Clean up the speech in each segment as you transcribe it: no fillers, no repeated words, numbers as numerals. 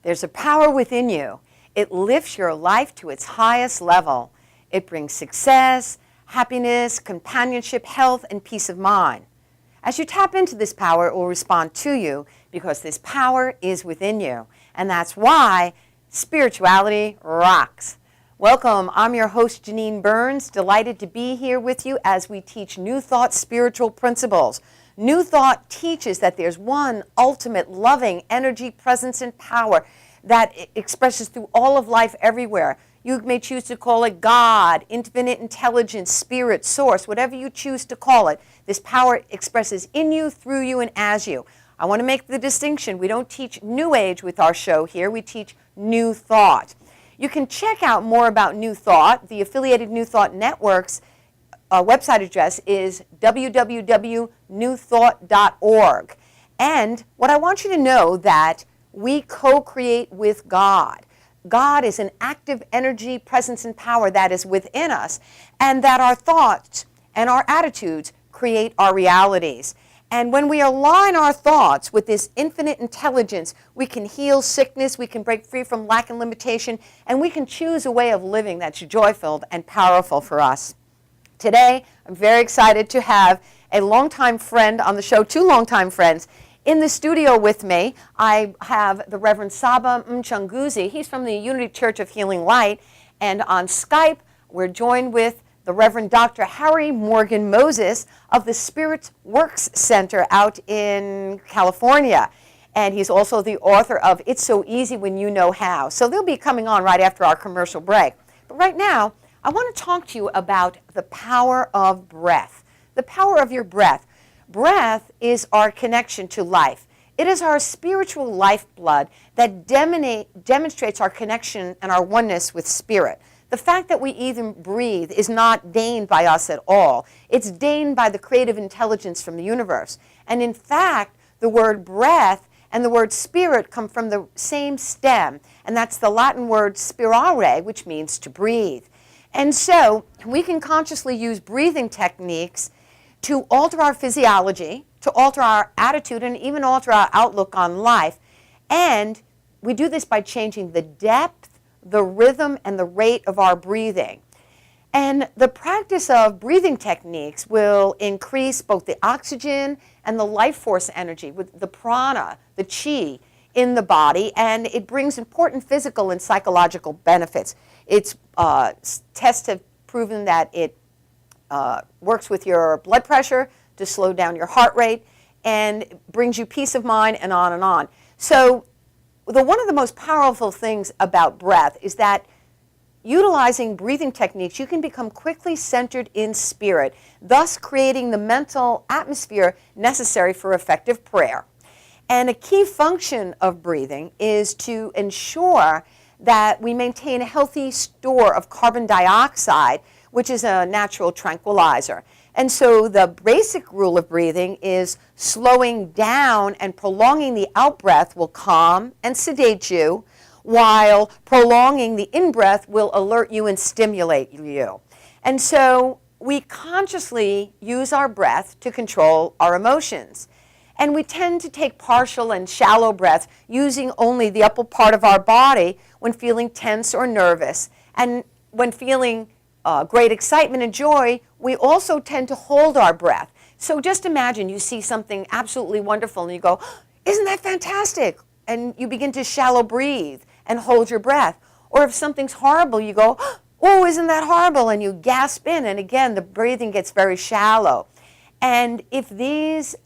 There's a power within you. It lifts your life to its highest level. It brings success, happiness, companionship, health, and peace of mind. As you tap into this power, it will respond to you because this power is within you. And that's why spirituality rocks. Welcome, I'm your host Janine Burns, delighted to be here with you as we teach New Thought spiritual principles. New Thought teaches that there's one ultimate loving energy, presence, and power that expresses through all of life everywhere. You may choose to call it God, infinite intelligence, spirit, source, whatever you choose to call it. This power expresses in you, through you, and as you. I want to make the distinction. We don't teach New Age with our show here. We teach New Thought. You can check out more about New Thought. The affiliated New Thought networks website address is www.newthought.org. And what I want you to know that we co-create with God. God is an active energy, presence, and power that is within us, and that our thoughts and our attitudes create our realities. And when we align our thoughts with this infinite intelligence, we can heal sickness, we can break free from lack and limitation, and we can choose a way of living that's joy-filled and powerful for us. Today, I'm very excited to have a longtime friend on the show, two longtime friends. In the studio with me, I have the Reverend Saba Mchunguzi. He's from the Unity Church of Healing Light. And on Skype, we're joined with the Reverend Dr.Harry Morgan Moses of the Spirit Works Center out in California. And he's also the author of It's So Easy When You Know How. So they'll be coming on right after our commercial break. But right now, I want to talk to you about the power of breath. The power of your breath. Breath is our connection to life. It is our spiritual lifeblood that demonstrates our connection and our oneness with spirit. The fact that we even breathe is not deigned by us at all. It's deigned by the creative intelligence from the universe. And in fact, the word breath and the word spirit come from the same stem, and that's the Latin word spirare, which means to breathe. And so we can consciously use breathing techniques to alter our physiology, to alter our attitude, and even alter our outlook on life. And we do this by changing the depth, the rhythm, and the rate of our breathing. And the practice of breathing techniques will increase both the oxygen and the life force energy, with the prana, the chi, in the body, and it brings important physical and psychological benefits. Tests have proven that it works with your blood pressure to slow down your heart rate and brings you peace of mind and on and on. So one of the most powerful things about breath is that utilizing breathing techniques, you can become quickly centered in spirit, thus creating the mental atmosphere necessary for effective prayer. And a key function of breathing is to ensure that we maintain a healthy store of carbon dioxide, which is a natural tranquilizer. And so the basic rule of breathing is slowing down and prolonging the out-breath will calm and sedate you, while prolonging the in-breath will alert you and stimulate you. And so we consciously use our breath to control our emotions. And we tend to take partial and shallow breaths using only the upper part of our body when feeling tense or nervous. And when feeling great excitement and joy, we also tend to hold our breath. So just imagine you see something absolutely wonderful and you go, isn't that fantastic? And you begin to shallow breathe and hold your breath. Or if something's horrible, you go, oh, isn't that horrible? And you gasp in, and again, the breathing gets very shallow. And if these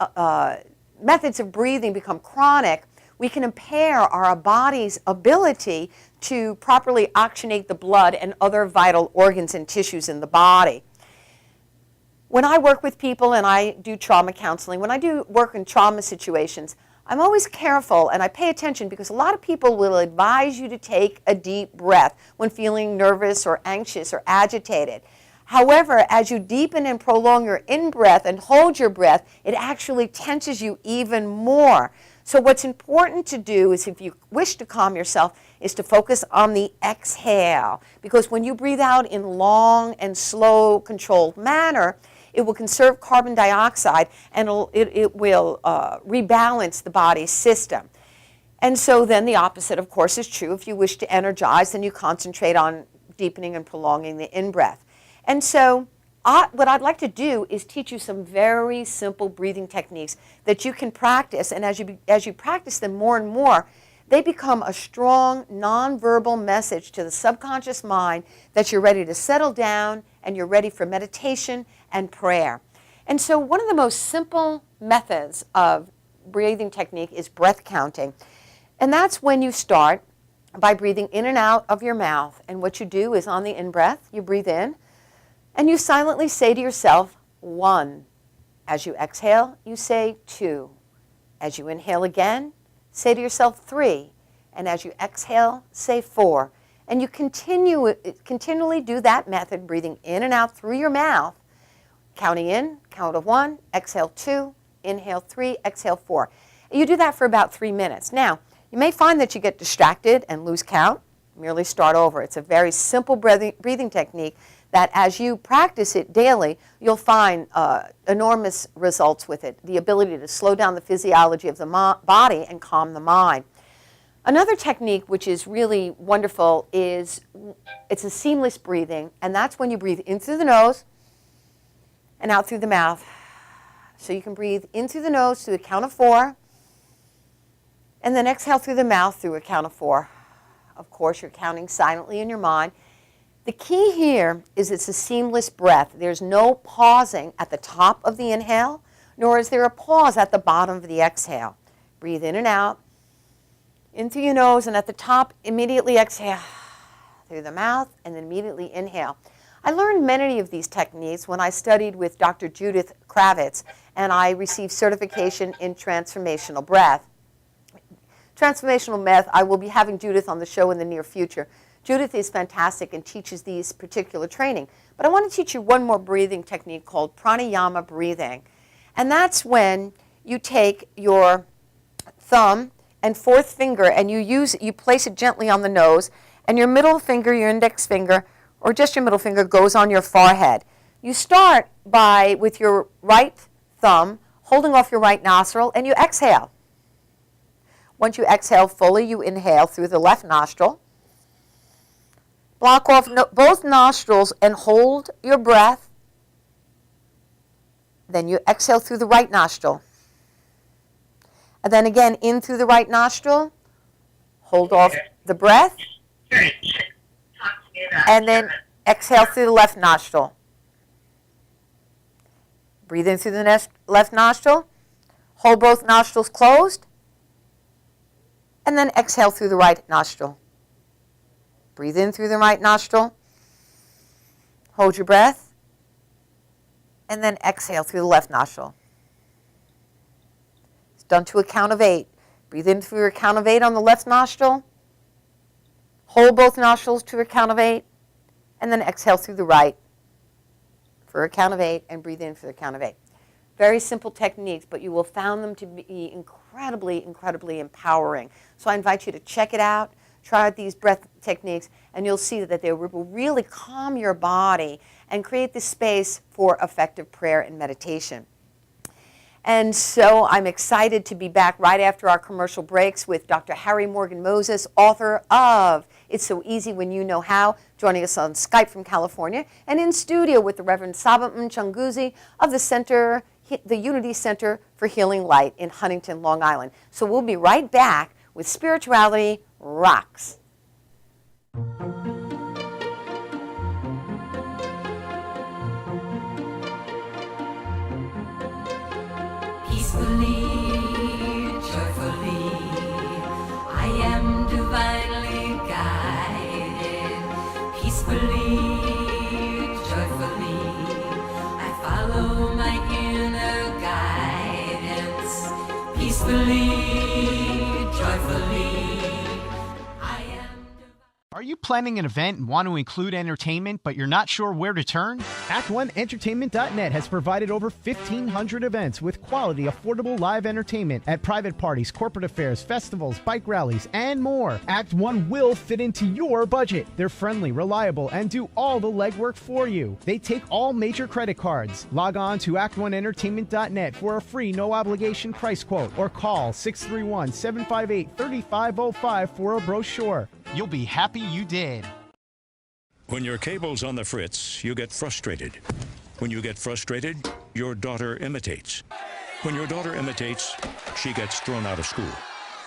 methods of breathing become chronic, we can impair our body's ability to properly oxygenate the blood and other vital organs and tissues in the body. When I work with people and I do trauma counseling, when I do work in trauma situations, I'm always careful and I pay attention because a lot of people will advise you to take a deep breath when feeling nervous or anxious or agitated. However, as you deepen and prolong your in-breath and hold your breath, it actually tenses you even more. So what's important to do is, if you wish to calm yourself, is to focus on the exhale. Because when you breathe out in long and slow, controlled manner, it will conserve carbon dioxide and it will rebalance the body's system. And so then the opposite, of course, is true. If you wish to energize, then you concentrate on deepening and prolonging the in-breath. And so what I'd like to do is teach you some very simple breathing techniques that you can practice. And as you practice them more and more, they become a strong, nonverbal message to the subconscious mind that you're ready to settle down and you're ready for meditation and prayer. And so one of the most simple methods of breathing technique is breath counting. And that's when you start by breathing in and out of your mouth. And what you do is on the in-breath, you breathe in, and you silently say to yourself, 1. As you exhale, you say 2. As you inhale again, say to yourself 3. And as you exhale, say 4. And you continually do that method, breathing in and out through your mouth, counting in, count of 1, exhale 2, inhale 3, exhale 4. You do that for about 3 minutes. Now, you may find that you get distracted and lose count. Merely start over. It's a very simple breathing technique that as you practice it daily, you'll find enormous results with it. The ability to slow down the physiology of the body and calm the mind. Another technique which is really wonderful is it's a seamless breathing, and that's when you breathe in through the nose and out through the mouth. So you can breathe in through the nose to the count of 4, and then exhale through the mouth through a count of 4. Of course, you're counting silently in your mind. The key here is it's a seamless breath. There's no pausing at the top of the inhale, nor is there a pause at the bottom of the exhale. Breathe in and out, in through your nose, and at the top, immediately exhale through the mouth, and then immediately inhale. I learned many of these techniques when I studied with Dr. Judith Kravitz, and I received certification in transformational breath. Transformational breath, I will be having Judith on the show in the near future. Judith is fantastic and teaches these particular training. But I want to teach you one more breathing technique called pranayama breathing. And that's when you take your thumb and fourth finger and you place it gently on the nose, and your middle finger, your index finger, or just your middle finger goes on your forehead. You start with your right thumb holding off your right nostril, and you exhale. Once you exhale fully, you inhale through the left nostril. Block off both nostrils and hold your breath. Then you exhale through the right nostril. And then again, in through the right nostril. Hold off the breath. And then exhale through the left nostril. Breathe in through the left nostril. Hold both nostrils closed. And then exhale through the right nostril. Breathe in through the right nostril. Hold your breath. And then exhale through the left nostril. It's done to a count of 8. Breathe in through a count of 8 on the left nostril. Hold both nostrils to a count of 8. And then exhale through the right for a count of 8 and breathe in for the count of 8. Very simple techniques, but you will find them to be incredibly, incredibly empowering. So I invite you to check it out, try out these breath techniques, and you'll see that they will really calm your body and create the space for effective prayer and meditation. And so I'm excited to be back right after our commercial breaks with Dr. Harry Morgan Moses, author of It's So Easy When You Know How, joining us on Skype from California, and in studio with the Reverend Saba Mchunguzi of the Unity Center for Healing Light in Huntington, Long Island. So we'll be right back with Spirituality Rocks. Peacefully, joyfully, I am divinely guided. Peacefully, joyfully, I follow my inner guidance. Peacefully, joyfully, I am divine. Are you planning an event and want to include entertainment, but you're not sure where to turn? Act1Entertainment.net has provided over 1,500 events with quality, affordable live entertainment at private parties, corporate affairs, festivals, bike rallies, and more. Act One will fit into your budget. They're friendly, reliable, and do all the legwork for you. They take all major credit cards. Log on to Act1Entertainment.net for a free, no-obligation price quote, or call 631-758-3505 for a brochure. You'll be happy you did. When your cable's on the fritz, you get frustrated. When you get frustrated, your daughter imitates. When your daughter imitates, she gets thrown out of school.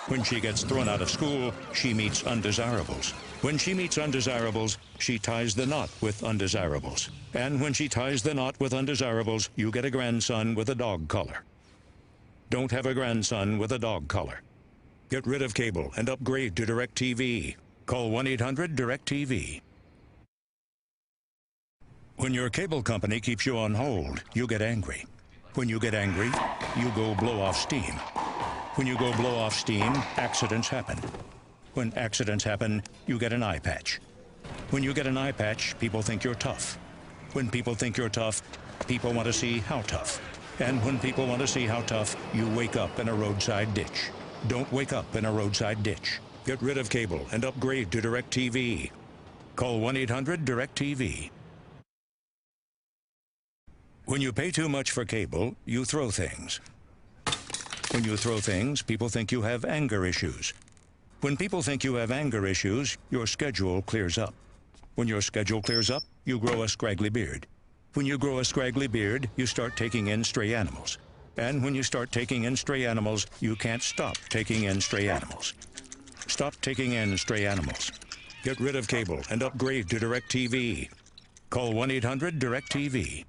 When she gets thrown out of school, she meets undesirables. When she meets undesirables, she ties the knot with undesirables. And when she ties the knot with undesirables, you get a grandson with a dog collar. Don't have a grandson with a dog collar. Get rid of cable and upgrade to DirecTV. Call 1-800-DirecTV. When your cable company keeps you on hold, you get angry. When you get angry, you go blow off steam. When you go blow off steam, accidents happen. When accidents happen, you get an eye patch. When you get an eye patch, people think you're tough. When people think you're tough, people want to see how tough. And when people want to see how tough, you wake up in a roadside ditch. Don't wake up in a roadside ditch. Get rid of cable and upgrade to DirecTV. Call 1-800-DirecTV. When you pay too much for cable, you throw things. When you throw things, people think you have anger issues. When people think you have anger issues, your schedule clears up. When your schedule clears up, you grow a scraggly beard. When you grow a scraggly beard, you start taking in stray animals. And when you start taking in stray animals, you can't stop taking in stray animals. Stop taking in stray animals. Get rid of cable and upgrade to DirecTV. Call 1-800-DirecTV.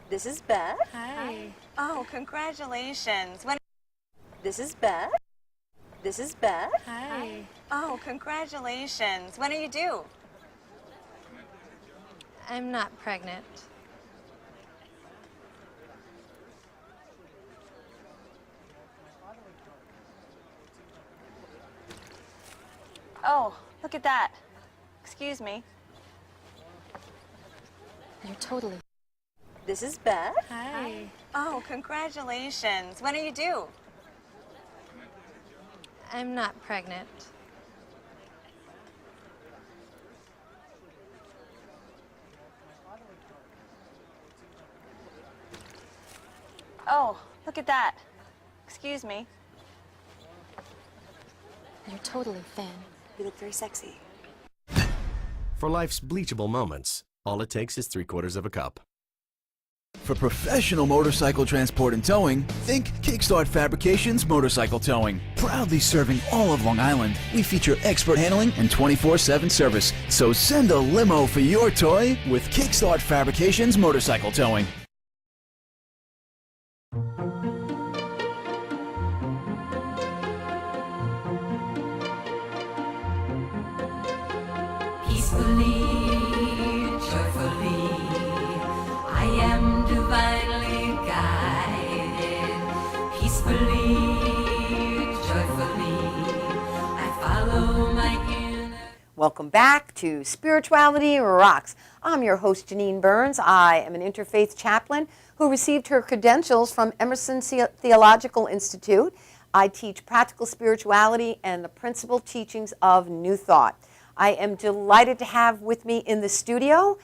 This is Beth. Hi. Oh, congratulations. This is Beth. This is Beth. Hi. Oh, congratulations. When are you due? I'm not pregnant. Oh, look at that. Excuse me. You're totally. This is Beth. Hi. Oh, congratulations. When are you due? I'm not pregnant. Oh, look at that. Excuse me. You're totally thin. You look very sexy. For life's bleachable moments, all it takes is 3/4 of a cup. For professional motorcycle transport and towing, think Kickstart Fabrications Motorcycle Towing. Proudly serving all of Long Island, we feature expert handling and 24/7 service. So send a limo for your toy with Kickstart Fabrications Motorcycle Towing. Peacefully, joyfully, I am divinely guided. Peacefully, joyfully, I follow my inner. Welcome back to Spirituality Rocks. I'm your host, Janine Burns. I am an interfaith chaplain who received her credentials from Emerson Theological Institute. I teach practical spirituality and the principal teachings of New Thought. I am delighted to have with me in the studio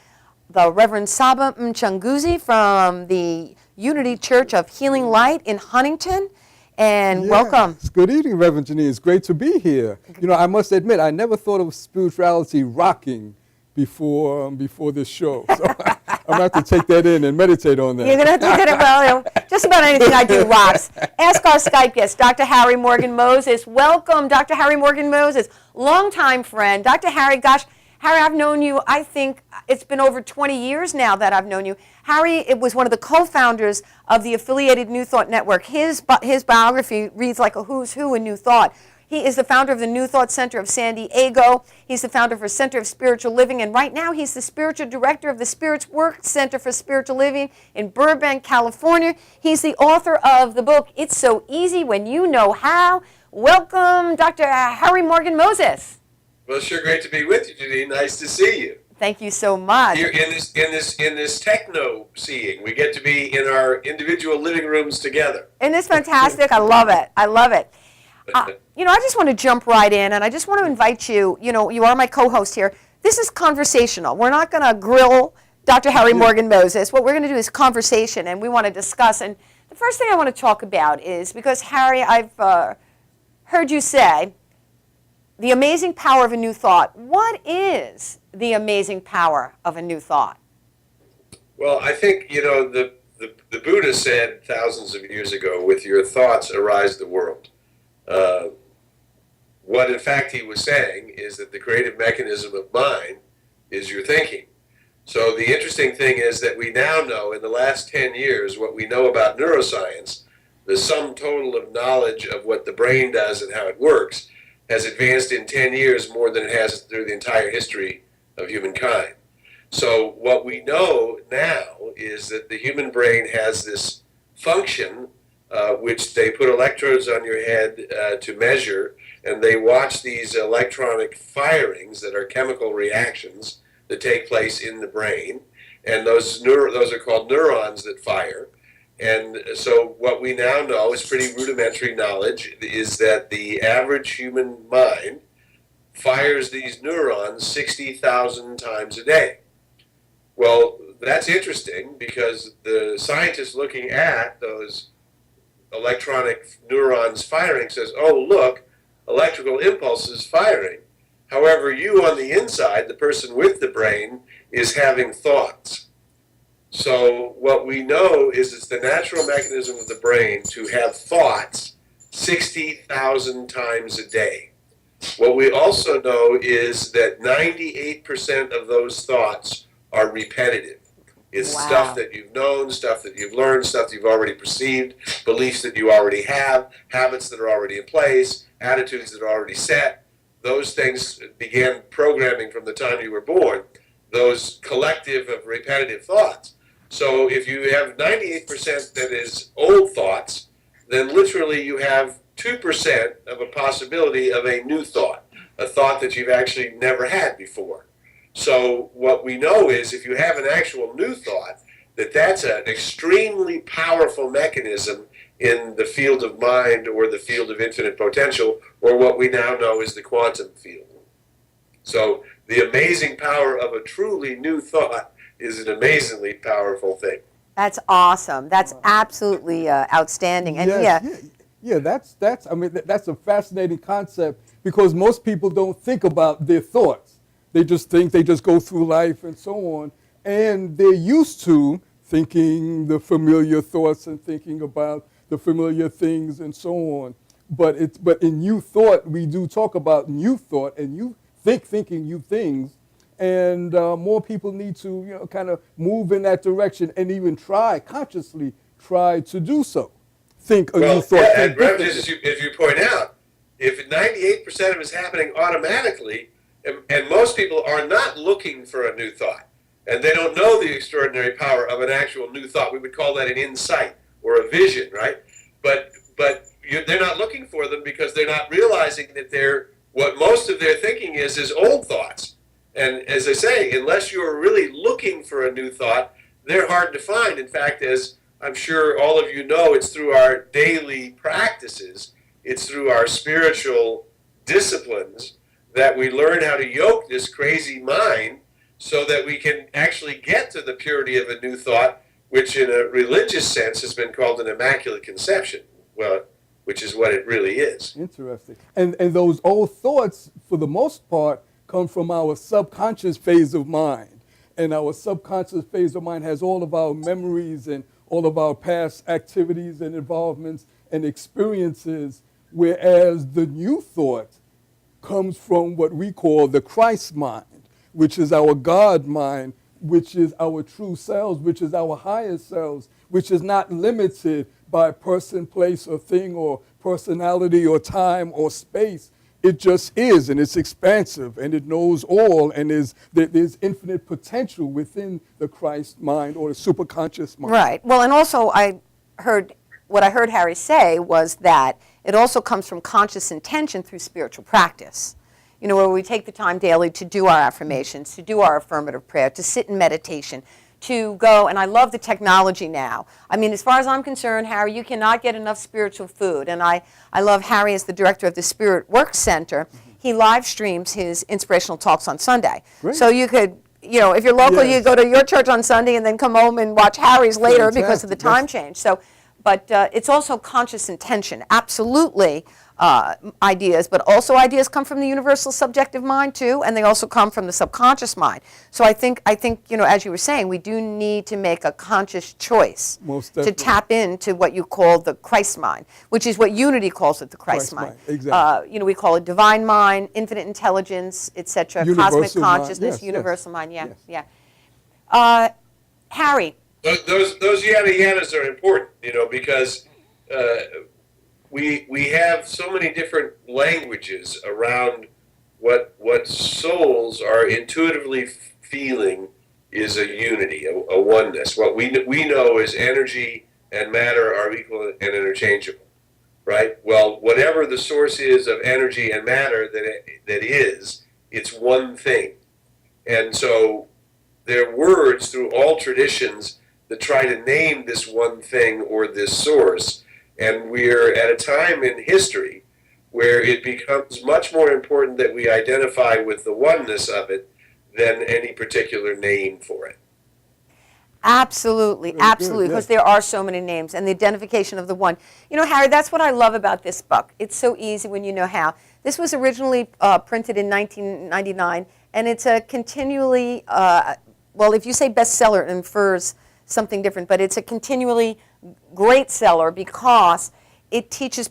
the Reverend Saba Mchanguzi from the Unity Church of Healing Light in Huntington. And Yes. welcome. Good evening, Reverend Janine. It's great to be here. You know, I must admit, I never thought of spirituality rocking before this show. So I'm going to have to take that in and meditate on that. You're going to have to get it. Well, just about anything I do rocks. Ask our Skype guest, Dr. Harry Morgan Moses. Welcome, Dr. Harry Morgan Moses, longtime friend. Dr. Harry, gosh, Harry, I've known you, I think it's been over 20 years now that I've known you. Harry was one of the co-founders of the affiliated New Thought Network. His biography reads like a who's who in New Thought. He is the founder of the New Thought Center of San Diego. He's the founder for Center of Spiritual Living, and right now he's the spiritual director of the Spirits Work Center for Spiritual Living in Burbank, California. He's the author of the book, It's So Easy When You Know How. Welcome, Dr. Harry Morgan Moses. Well, sure, great to be with you, Janine. Nice to see you. Thank you so much. Here in this techno seeing, we get to be in our individual living rooms together. Isn't this fantastic? I love it. I love it. I just want to jump right in, and I just want to invite you. You are my co-host here. This is conversational. We're not going to grill Dr. Harry Morgan Moses. What we're going to do is conversation, and we want to discuss. And the first thing I want to talk about is, because Harry, I've heard you say, the amazing power of a new thought. What is the amazing power of a new thought? Well, I think, the Buddha said thousands of years ago, with your thoughts arise the world. What in fact he was saying is that the creative mechanism of mind is your thinking. So the interesting thing is that we now know, in the last 10 years, what we know about neuroscience, the sum total of knowledge of what the brain does and how it works, has advanced in 10 years more than it has through the entire history of humankind. So what we know now is that the human brain has this function which they put electrodes on your head to measure, and they watch these electronic firings that are chemical reactions that take place in the brain, and those are called neurons that fire. And so what we now know is pretty rudimentary knowledge, is that the average human mind fires these neurons 60,000 times a day. Well, that's interesting, because the scientist looking at those electronic neurons firing says, oh, look, electrical impulses firing. However, you on the inside, the person with the brain, is having thoughts. So what we know is it's the natural mechanism of the brain to have thoughts 60,000 times a day. What we also know is that 98% of those thoughts are repetitive. It's stuff that you've known, stuff that you've learned, stuff that you've already perceived, beliefs that you already have, habits that are already in place, attitudes that are already set. Those things began programming from the time you were born, those collective of repetitive thoughts. So if you have 98% that is old thoughts, then literally you have 2% of a possibility of a new thought, a thought that you've actually never had before. So what we know is, if you have an actual new thought, that's an extremely powerful mechanism in the field of mind, or the field of infinite potential, or what we now know is the quantum field. So the amazing power of a truly new thought is an amazingly powerful thing. That's awesome. That's absolutely outstanding. And that's a fascinating concept, because most people don't think about their thoughts. They just think, they just go through life and so on, and they're used to thinking the familiar thoughts and thinking about the familiar things and so on. But in new thought, we do talk about new thought and thinking new things. And more people need to, kind of move in that direction, and even consciously try to do so. Think a new thought. Yeah, and as you point out, if 98% of it is happening automatically, and most people are not looking for a new thought, and they don't know the extraordinary power of an actual new thought. We would call that an insight or a vision, right? But they're not looking for them, because they're not realizing that what most of their thinking is old thoughts. And as I say, unless you're really looking for a new thought, they're hard to find. In fact, as I'm sure all of you know, it's through our daily practices, it's through our spiritual disciplines that we learn how to yoke this crazy mind so that we can actually get to the purity of a new thought, which in a religious sense has been called an immaculate conception, which is what it really is. Interesting. And those old thoughts, for the most part, come from our subconscious phase of mind. And our subconscious phase of mind has all of our memories and all of our past activities and involvements and experiences, whereas the new thought comes from what we call the Christ mind, which is our God mind, which is our true selves, which is our higher selves, which is not limited by person, place, or thing, or personality or time or space. It just is, and it's expansive, and it knows all, and there's infinite potential within the Christ mind or the superconscious mind. Right. Well, and also what I heard Harry say was that it also comes from conscious intention through spiritual practice. You know, where we take the time daily to do our affirmations, to do our affirmative prayer, to sit in meditation, to go, and I love the technology now. I mean, as far as I'm concerned, Harry, you cannot get enough spiritual food. And I love Harry as the director of the Spirit Work Center. He live streams his inspirational talks on Sunday. Great. So you could, you know, if you're local, you go to your church on Sunday and then come home and watch Harry's later because of the time change. So, but it's also conscious intention. Absolutely. Ideas, but also ideas come from the universal subjective mind too, and they also come from the subconscious mind. So I think you know, as you were saying, we do need to make a conscious choice to tap into what you call the Christ mind, which is what Unity calls it, the Christ mind. Exactly. You know, we call it divine mind, infinite intelligence, etc., cosmic consciousness, universal mind. Yeah, yeah. Harry. Those yada yadas are important, you know, because we have so many different languages around what souls are intuitively feeling is a unity, a oneness. What we know is energy and matter are equal and interchangeable, right? Well, whatever the source is of energy and matter that is, it's one thing. And so there are words through all traditions that try to name this one thing or this source. And we're at a time in history where it becomes much more important that we identify with the oneness of it than any particular name for it. Absolutely, absolutely, because there are so many names and the identification of the one. You know, Harry, that's what I love about this book. It's so easy when you know how. This was originally printed in 1999, and it's a continually, well, if you say bestseller, it infers something different, but it's a continually great seller because it teaches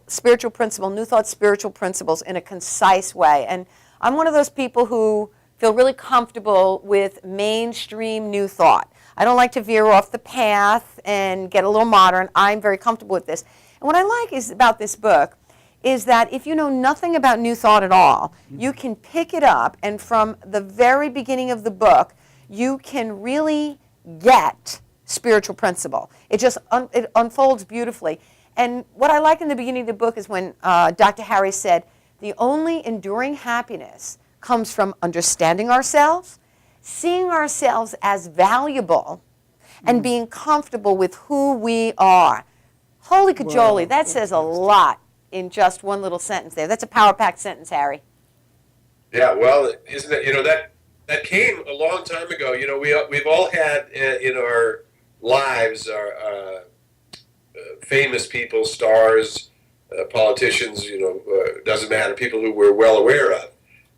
spiritual principle, New Thought spiritual principles in a concise way. And I'm one of those people who feel really comfortable with mainstream New Thought. I don't like to veer off the path and get a little modern. I'm very comfortable with this. And what I like about this book is that if you know nothing about New Thought at all, you can pick it up, and from the very beginning of the book, you can really get spiritual principle. It just it unfolds beautifully. And what I like in the beginning of the book is when Dr. Harry said, the only enduring happiness comes from understanding ourselves, seeing ourselves as valuable, and being comfortable with who we are. Holy cajoli, that says a lot in just one little sentence there. That's a power-packed sentence, Harry. Yeah, well, isn't it, you know, that came a long time ago. You know, we've all had in our lives our famous people, stars, politicians, you know, doesn't matter, people who we're well aware of,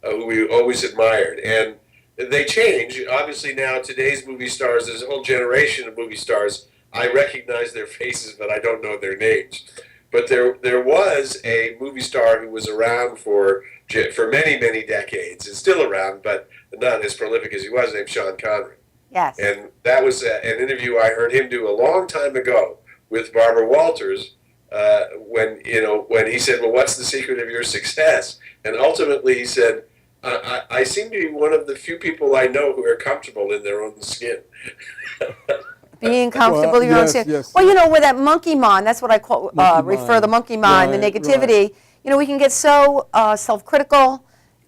who we always admired. And they change. Obviously now today's movie stars, there's a whole generation of movie stars. I recognize their faces, but I don't know their names. But there was a movie star who was around for many, many decades, and still around, but not as prolific as he was, named Sean Connery. Yes. And that was an interview I heard him do a long time ago with Barbara Walters, when he said, well, what's the secret of your success? And ultimately he said, I seem to be one of the few people I know who are comfortable in their own skin. Being comfortable in your own skin. Yes. Well, you know, with that monkey mind, that's what I call refer the monkey mind, the negativity. Right. You know, we can get so self-critical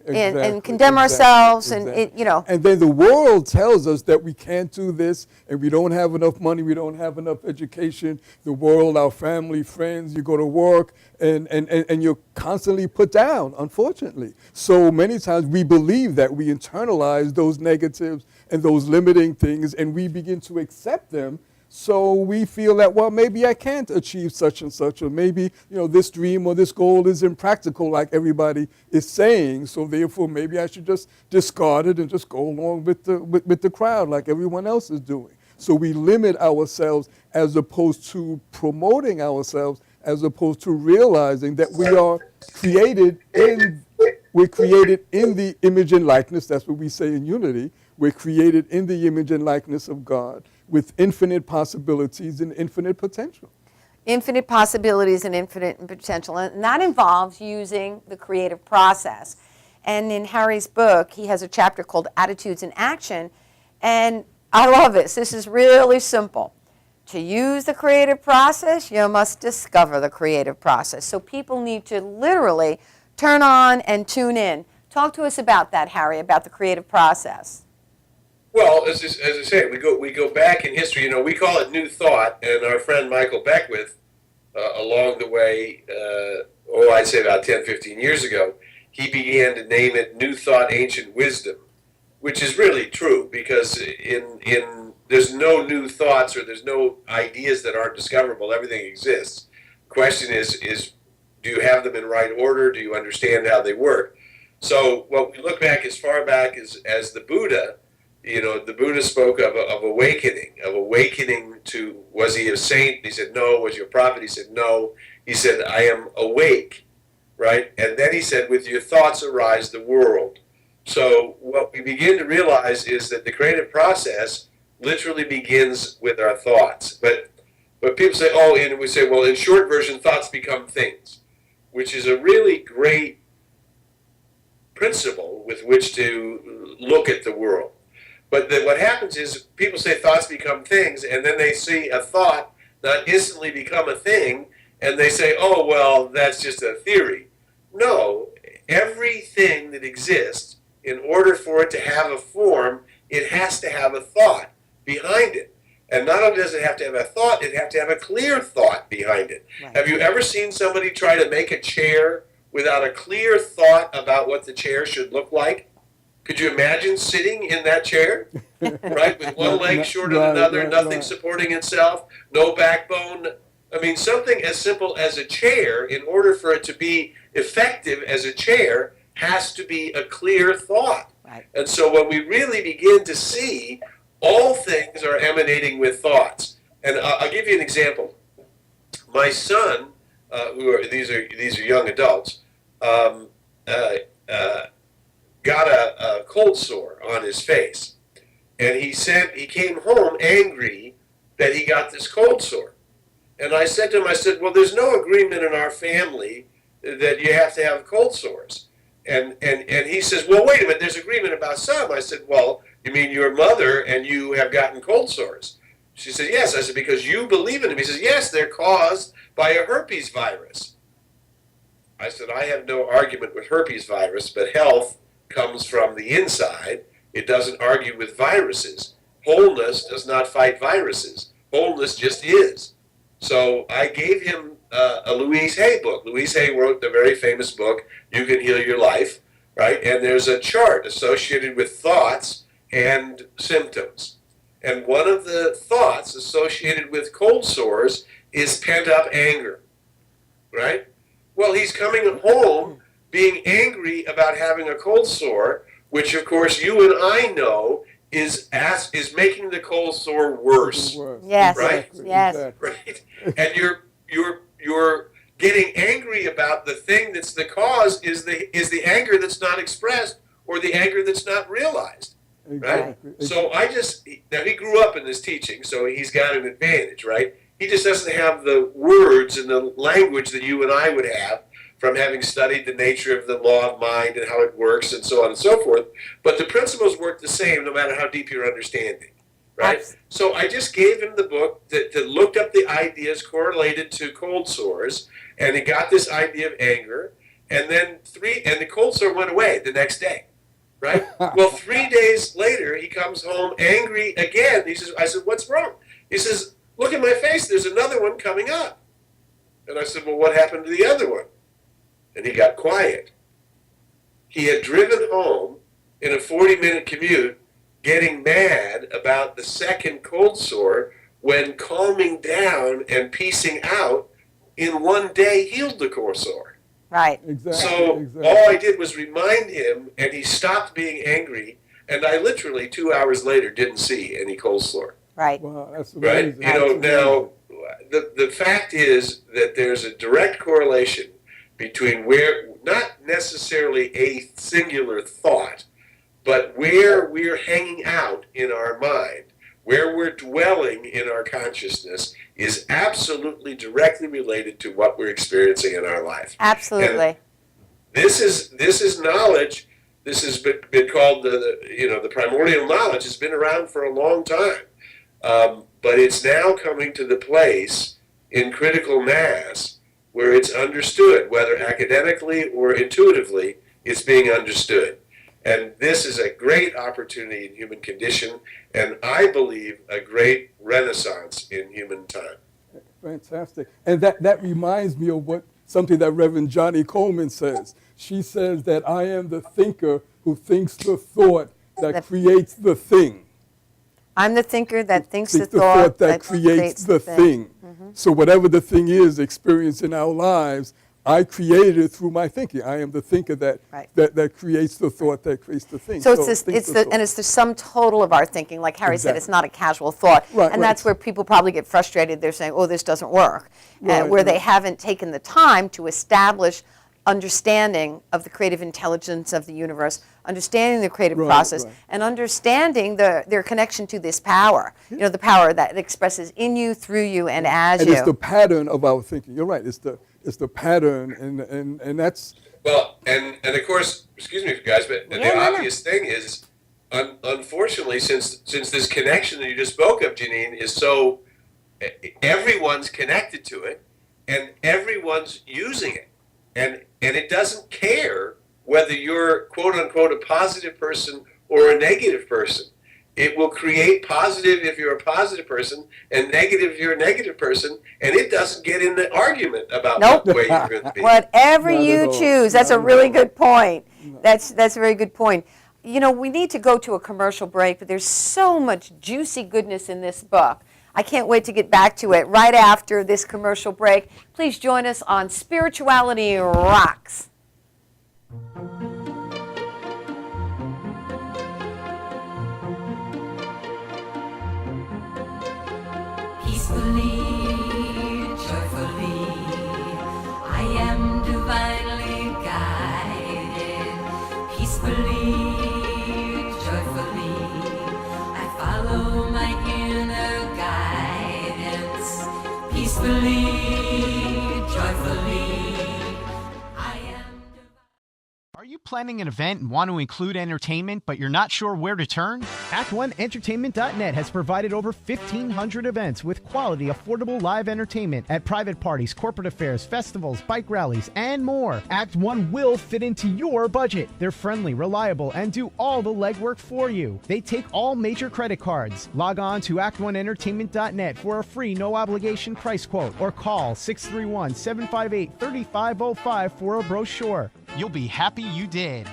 and condemn ourselves, and it, you know. And then the world tells us that we can't do this, and we don't have enough money, we don't have enough education. The world, our family, friends, you go to work, and you're constantly put down, unfortunately. So many times we believe that we internalize those negatives and those limiting things, and we begin to accept them. So we feel that, well, maybe I can't achieve such and such, or maybe, you know, this dream or this goal is impractical like everybody is saying. So therefore, maybe I should just discard it and just go along with the crowd like everyone else is doing. So we limit ourselves as opposed to promoting ourselves, as opposed to realizing that we are created in the image and likeness. That's what we say in Unity. We're created in the image and likeness of God, with infinite possibilities and infinite potential. Infinite possibilities and infinite potential. And that involves using the creative process. And in Harry's book, he has a chapter called Attitudes in Action. And I love this. This is really simple. To use the creative process, you must discover the creative process. So people need to literally turn on and tune in. Talk to us about that, Harry, about the creative process. Well, as I say, we go back in history. You know, we call it New Thought, and our friend Michael Beckwith, along the way, I'd say about 10, 15 years ago, he began to name it New Thought, Ancient Wisdom, which is really true, because in there's no new thoughts or there's no ideas that aren't discoverable. Everything exists. The question is do you have them in right order? Do you understand how they work? So what we look back as far back as the Buddha, you know, the Buddha spoke of awakening to, was he a saint? He said, no. Was he a prophet? He said, no. He said, I am awake, right? And then he said, with your thoughts arise the world. So what we begin to realize is that the creative process literally begins with our thoughts. But people say, and we say, well, in short version, thoughts become things, which is a really great principle with which to look at the world. But then what happens is people say thoughts become things, and then they see a thought not instantly become a thing, and they say, oh, well, that's just a theory. No, everything that exists, in order for it to have a form, it has to have a thought behind it. And not only does it have to have a thought, it has to have a clear thought behind it. Right. Have you ever seen somebody try to make a chair without a clear thought about what the chair should look like? Could you imagine sitting in that chair, right, with one leg shorter than another, nothing supporting itself, no backbone? I mean, something as simple as a chair, in order for it to be effective as a chair, has to be a clear thought. Right. And so when we really begin to see, all things are emanating with thoughts. And I'll give you an example. My son, these are young adults, got a cold sore on his face. And he said he came home angry that he got this cold sore. And I said to him, well, there's no agreement in our family that you have to have cold sores. And he says, well, wait a minute, there's agreement about some. I said, well, you mean your mother and you have gotten cold sores? She said, yes. I said, because you believe in them. He says, yes, they're caused by a herpes virus. I said, I have no argument with herpes virus, but health comes from the inside. It doesn't argue with viruses. Wholeness does not fight viruses. Wholeness just is. So I gave him a Louise Hay book. Louise Hay wrote the very famous book, You Can Heal Your Life, right? And there's a chart associated with thoughts and symptoms. And one of the thoughts associated with cold sores is pent-up anger, right? Well, he's coming home being angry about having a cold sore, which, of course, you and I know is making the cold sore worse. Yes. Right? Yes. Right. And you're getting angry about the thing that's the cause is the anger that's not expressed or the anger that's not realized. Exactly. Right? So now he grew up in this teaching, so he's got an advantage, right? He just doesn't have the words and the language that you and I would have from having studied the nature of the law of mind and how it works and so on and so forth. But the principles work the same no matter how deep your understanding, right? So I just gave him the book that looked up the ideas correlated to cold sores, and he got this idea of anger, and then the cold sore went away the next day, right? Well, 3 days later, he comes home angry again. I said, what's wrong? He says, look at my face, there's another one coming up. And I said, well, what happened to the other one? And he got quiet. He had driven home in a 40-minute commute, getting mad about the second cold sore, when calming down and piecing out in one day healed the cold sore. Right. Exactly. So all I did was remind him, and he stopped being angry, and I literally 2 hours later didn't see any cold sore. Right. Wow, that's amazing. Right? Now, the fact is that there's a direct correlation between where, not necessarily a singular thought, but where we're hanging out in our mind, where we're dwelling in our consciousness is absolutely directly related to what we're experiencing in our life. Absolutely. And this is knowledge. This has been called the primordial knowledge. It's been around for a long time, but it's now coming to the place in critical mass where it's understood, whether academically or intuitively, it's being understood. And this is a great opportunity in human condition, and I believe a great renaissance in human time. Fantastic. And that reminds me of something that Reverend Johnny Coleman says. She says that I am the thinker who thinks the thought that creates the thing. I'm the thinker that thinks the thought that creates the thing. Mm-hmm. So whatever the thing is experienced in our lives, I created it through my thinking. I am the thinker that creates the thought that creates the thing. So it's the sum total of our thinking. Like Harry said, it's not a casual thought. And that's where people probably get frustrated. They're saying, oh, this doesn't work. Where they haven't taken the time to establish understanding of the creative intelligence of the universe, understanding the creative process, and understanding their connection to this power. You know, the power that expresses in you, through you, and as you. And it's the pattern of our thinking. You're right. It's the pattern, and that's... Well, and of course, excuse me, guys, but the obvious thing is, unfortunately, since this connection that you just spoke of, Janine, is so... Everyone's connected to it, and everyone's using it. And it doesn't care whether you're, quote-unquote, a positive person or a negative person. It will create positive if you're a positive person and negative if you're a negative person, and it doesn't get in the argument about what way you're going to be. Whatever you choose. That's a really good point. That's a very good point. You know, we need to go to a commercial break, but there's so much juicy goodness in this book. I can't wait to get back to it right after this commercial break. Please join us on Spirituality Rocks. Peacefully, joyfully, I am divinely guided. Peacefully, joyfully, I follow my inner guidance. Peacefully, joyfully, I am divine. Are you planning an event and want to include entertainment, but you're not sure where to turn? Act1Entertainment.net has provided over 1,500 events with quality, affordable live entertainment at private parties, corporate affairs, festivals, bike rallies, and more. Act 1 will fit into your budget. They're friendly, reliable, and do all the legwork for you. They take all major credit cards. Log on to Act1Entertainment.net for a free, no-obligation price quote, or call 631-758-3505 for a brochure. You'll be happy you did.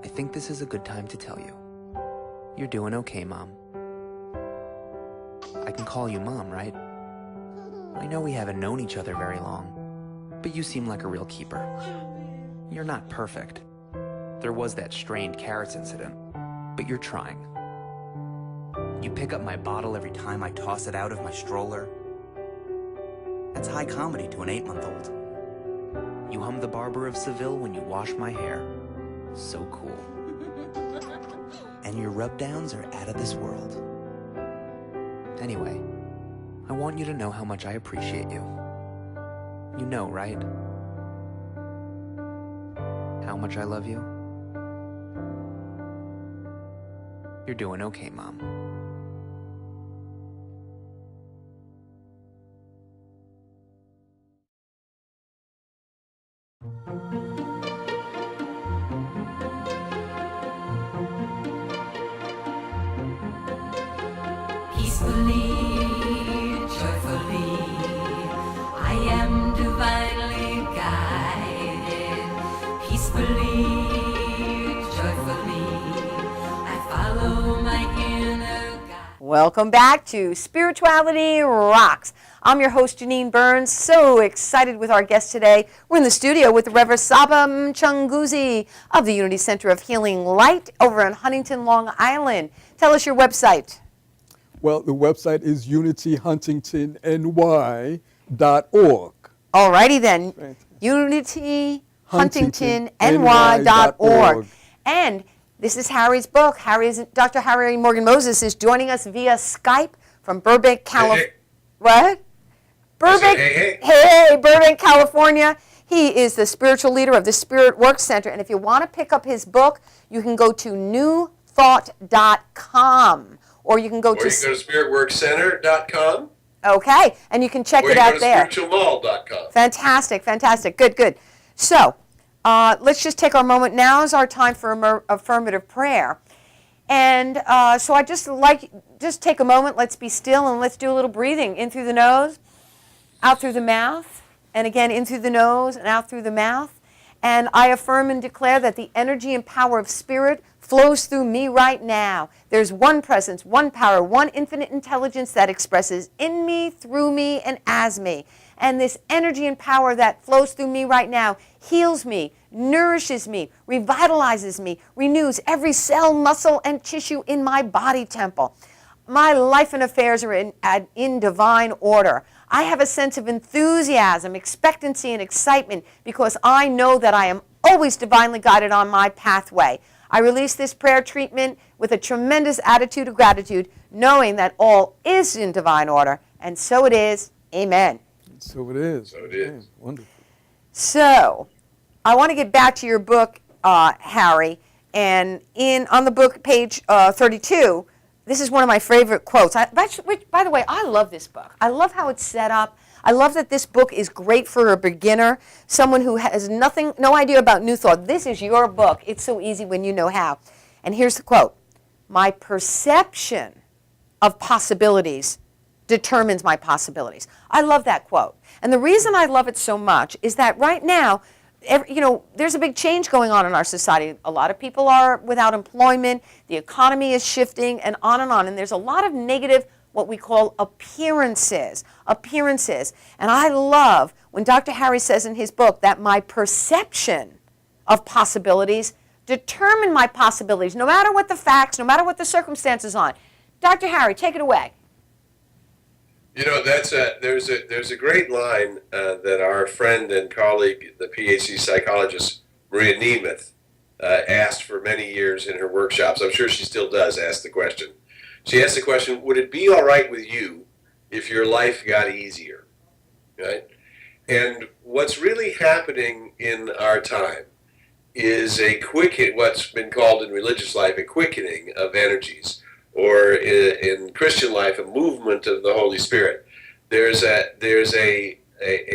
I think this is a good time to tell you. You're doing okay, Mom. I can call you Mom, right? I know we haven't known each other very long, but you seem like a real keeper. You're not perfect. There was that strained carrots incident, but you're trying. You pick up my bottle every time I toss it out of my stroller. That's high comedy to an 8-month-old. You hum the Barber of Seville when you wash my hair. So cool. And your rub-downs are out of this world. Anyway, I want you to know how much I appreciate you. You know, right? How much I love you? You're doing okay, Mom. Peacefully, joyfully, I am divinely guided. Peacefully, joyfully, I follow my inner guide. Welcome back to Spirituality Rocks. I'm your host, Janine Burns. So excited with our guest today. We're in the studio with the Reverend Saba Mchunguzi of the Unity Center of Healing Light over in Huntington, Long Island. Tell us your website. Well, the website is unityhuntingtonny.org. All righty then, Right. unityhuntingtonny.org. And this is Harry's book. Dr. Harry Morgan Moses is joining us via Skype from Burbank, California. Hey. What? Burbank. Hey, Burbank, California. He is the spiritual leader of the Spirit Work Center. And if you want to pick up his book, you can go to newthought.com. Or you can go to spiritworkcenter.com. Okay, and you can check Or it you out go to there. spiritualmall.com. Fantastic, fantastic. Good, good. So let's just take our moment. Now is our time for affirmative prayer. And so I just take a moment. Let's be still and let's do a little breathing. In through the nose, out through the mouth, and again in through the nose and out through the mouth. And I affirm and declare that the energy and power of Spirit flows through me right now. There's one presence, one power, one infinite intelligence that expresses in me, through me, and as me. And this energy and power that flows through me right now heals me, nourishes me, revitalizes me, renews every cell, muscle, and tissue in my body temple. My life and affairs are in divine order. I have a sense of enthusiasm, expectancy, and excitement because I know that I am always divinely guided on my pathway. I release this prayer treatment with a tremendous attitude of gratitude, knowing that all is in divine order, and so it is. Amen. So it is. So it is. Okay, wonderful. So I want to get back to your book, Harry, and on the book, page 32, this is one of my favorite quotes. By the way, I love this book. I love how it's set up. I love that this book is great for a beginner, someone who has no idea about New Thought. This is your book. It's so easy when you know how. And here's the quote. My perception of possibilities determines my possibilities. I love that quote. And the reason I love it so much is that right now, there's a big change going on in our society. A lot of people are without employment. The economy is shifting and on. And there's a lot of negative, what we call appearances. And I love when Dr. Harry says in his book that my perception of possibilities determine my possibilities, no matter what the facts, no matter what the circumstances are. Dr. Harry, take it away. You know, there's a great line that our friend and colleague, the PhD psychologist Maria Nemeth, asked for many years in her workshops. I'm sure she still does ask the question. She asked the question, would it be all right with you if your life got easier? Right? And what's really happening in our time is what's been called in religious life a quickening of energies, or in Christian life, a movement of the Holy Spirit. There's a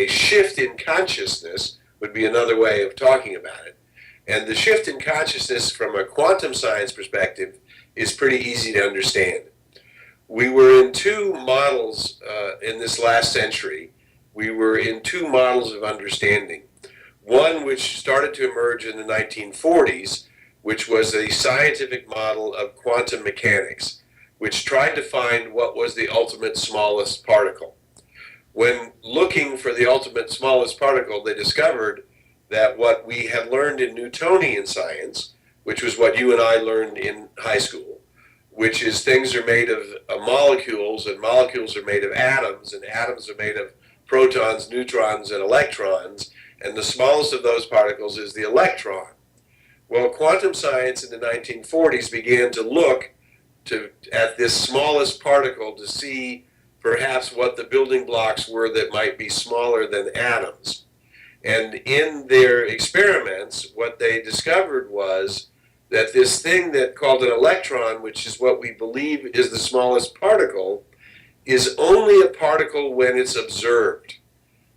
shift in consciousness, would be another way of talking about it. And the shift in consciousness from a quantum science perspective is pretty easy to understand. We were in two models in this last century. We were in two models of understanding. One which started to emerge in the 1940s, which was a scientific model of quantum mechanics, which tried to find what was the ultimate smallest particle. When looking for the ultimate smallest particle, they discovered that what we had learned in Newtonian science, which was what you and I learned in high school, which is things are made of molecules, and molecules are made of atoms, and atoms are made of protons, neutrons, and electrons, and the smallest of those particles is the electron. Well, quantum science in the 1940s began to look at this smallest particle to see perhaps what the building blocks were that might be smaller than atoms. And in their experiments, what they discovered was that this thing that called an electron, which is what we believe is the smallest particle, is only a particle when it's observed.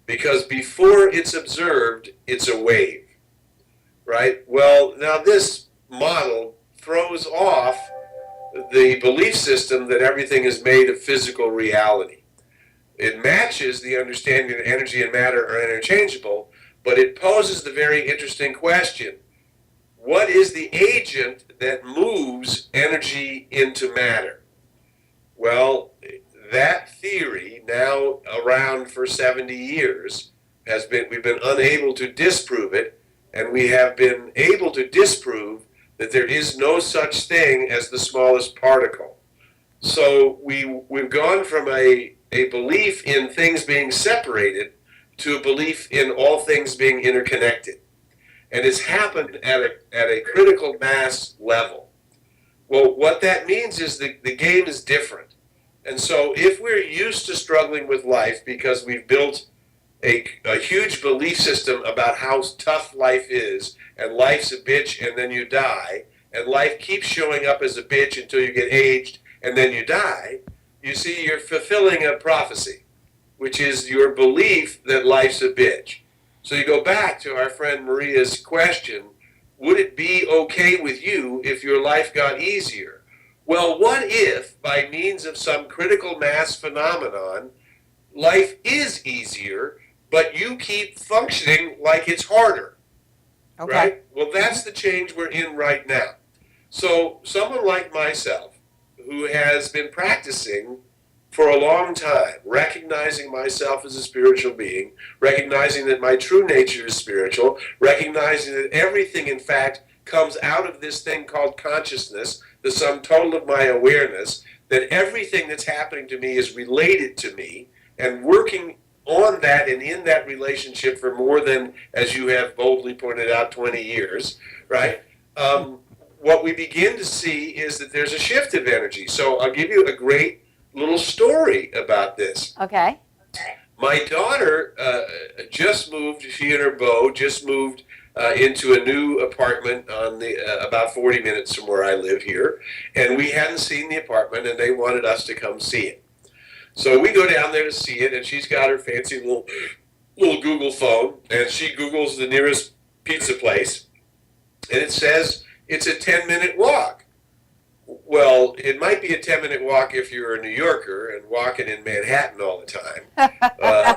Because before it's observed, it's a wave, right? Well, now this model throws off the belief system that everything is made of physical reality. It matches the understanding that energy and matter are interchangeable, but it poses the very interesting question: what is the agent that moves energy into matter? Well, that theory, now around for 70 years, we've been unable to disprove it, and we have been able to disprove that there is no such thing as the smallest particle. So we've gone from a belief in things being separated to a belief in all things being interconnected. And it's happened at a critical mass level. Well, what that means is the game is different. And so if we're used to struggling with life because we've built a huge belief system about how tough life is, and life's a bitch and then you die, and life keeps showing up as a bitch until you get aged and then you die, you see, you're fulfilling a prophecy, which is your belief that life's a bitch. So you go back to our friend Maria's question, would it be okay with you if your life got easier? Well, what if, by means of some critical mass phenomenon, life is easier, but you keep functioning like it's harder? Okay. Right? Well, that's the change we're in right now. So someone like myself, who has been practicing for a long time, recognizing myself as a spiritual being, recognizing that my true nature is spiritual, recognizing that everything, in fact, comes out of this thing called consciousness, the sum total of my awareness, that everything that's happening to me is related to me, and working on that and in that relationship for more than, as you have boldly pointed out, 20 years, right? What we begin to see is that there's a shift of energy. So I'll give you a great little story about this. Okay. My daughter just moved, she and her beau just moved into a new apartment on the about 40 minutes from where I live here. And we hadn't seen the apartment, and they wanted us to come see it. So we go down there to see it, and she's got her fancy little Google phone, and she Googles the nearest pizza place, and it says it's a 10-minute walk. Well, it might be a 10-minute walk if you're a New Yorker and walking in Manhattan all the time.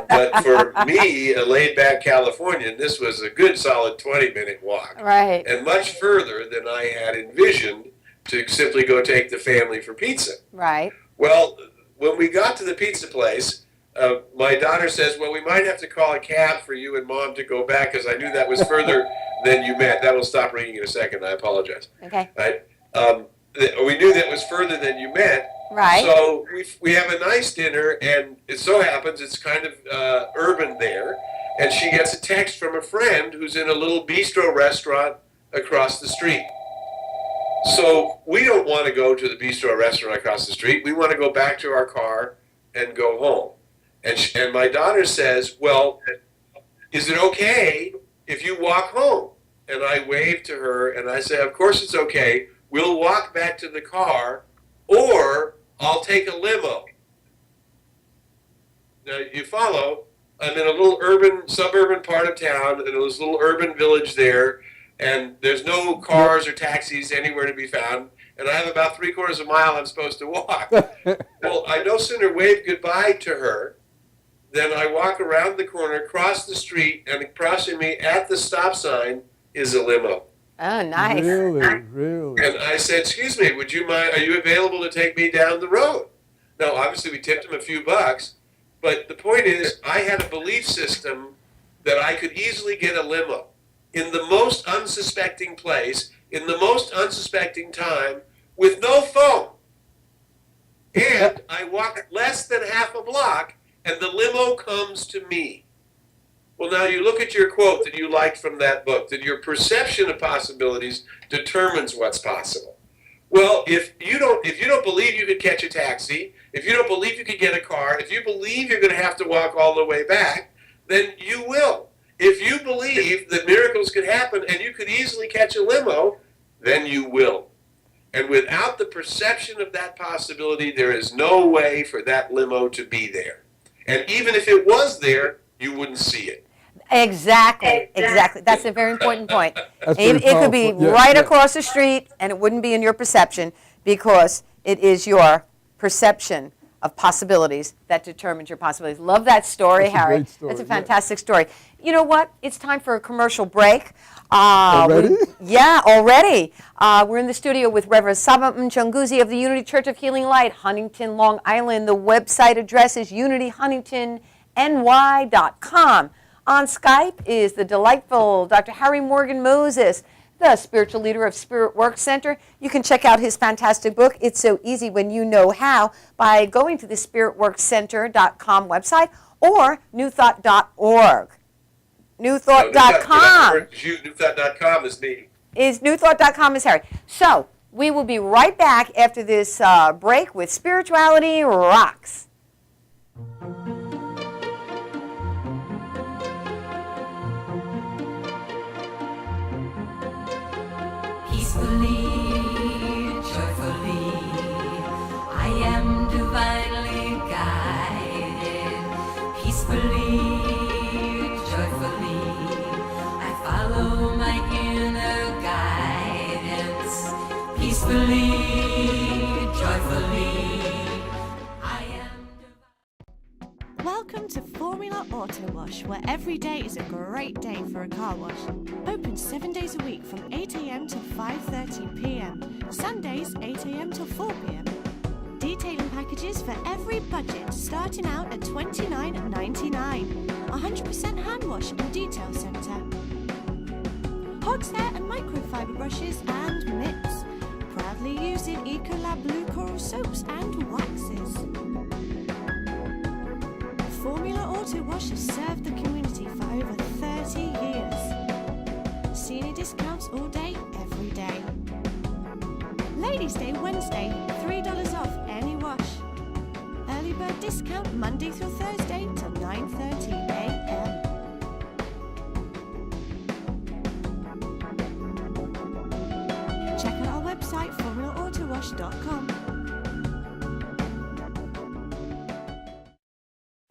But for me, a laid-back Californian, this was a good solid 20-minute walk. Right. And much further than I had envisioned to simply go take the family for pizza. Right. Well, when we got to the pizza place, my daughter says, well, we might have to call a cab for you and Mom to go back because I knew that was further than you meant. That will stop ringing in a second. I apologize. Okay. Right? We knew that was further than you meant. Right. So we have a nice dinner, and it so happens it's kind of urban there. And she gets a text from a friend who's in a little bistro restaurant across the street. So we don't want to go to the bistro restaurant across the street. We want to go back to our car and go home. And my daughter says, well, is it okay if you walk home? And I wave to her and I say, of course it's okay. We'll walk back to the car, or I'll take a limo. Now, you follow. I'm in a little suburban part of town, in this little urban village there, and there's no cars or taxis anywhere to be found, and I have about 3/4 of a mile I'm supposed to walk. Well, I no sooner wave goodbye to her than I walk around the corner, cross the street, and crossing me at the stop sign is a limo. Oh, nice. Really? And I said, excuse me, would you mind, are you available to take me down the road? Now, obviously, we tipped him a few bucks, but the point is, I had a belief system that I could easily get a limo in the most unsuspecting place, in the most unsuspecting time, with no phone. And I walk less than half a block, and the limo comes to me. Well, now you look at your quote that you liked from that book, that your perception of possibilities determines what's possible. Well, if you don't believe you could catch a taxi, if you don't believe you could get a car, if you believe you're going to have to walk all the way back, then you will. If you believe that miracles could happen and you could easily catch a limo, then you will. And without the perception of that possibility, there is no way for that limo to be there. And even if it was there, you wouldn't see it. Exactly. That's a very important point. That's very It could be powerful. Yeah, right yeah. across the street, and it wouldn't be in your perception because it is your perception of possibilities that determines your possibilities. Love that story, That's a Harry. great story, That's a yeah. fantastic story. You know what? It's time for a commercial break. Already? Yeah, already. We're in the studio with Reverend Saba Mchunguzi of the Unity Church of Healing Light, Huntington, Long Island. The website address is unityhuntingtonny.com. On Skype is the delightful Dr. Harry Morgan Moses, the spiritual leader of Spirit Work Center. You can check out his fantastic book, It's So Easy When You Know How, by going to the spiritworkcenter.com website or newthought.org. Newthought.com. Newthought.com is me. Newthought.com is Harry. So we will be right back after this break with Spirituality Rocks. Peacefully, joyfully, I am divinely guided. Peacefully, joyfully, I follow my inner guidance. Peacefully, joyfully, I am divine. Welcome to Formula Auto Wash, where every day is a great day for a car wash. Open 7 days a week from 8 a.m. to 5:30 p.m. Sundays 8 a.m. to 4 p.m. Detailing packages for every budget, starting out at $29.99. 100% hand wash and detail center. Hog's hair and microfiber brushes and mitts. Proudly using Ecolab Blue Coral soaps and waxes. Formula Auto Wash has served the community for over 30 years. Senior discounts all day, every day. Ladies' Day Wednesday, $3 off any wash. Early bird discount Monday through Thursday till 9:30 a.m. Check out our website, formulaautowash.com.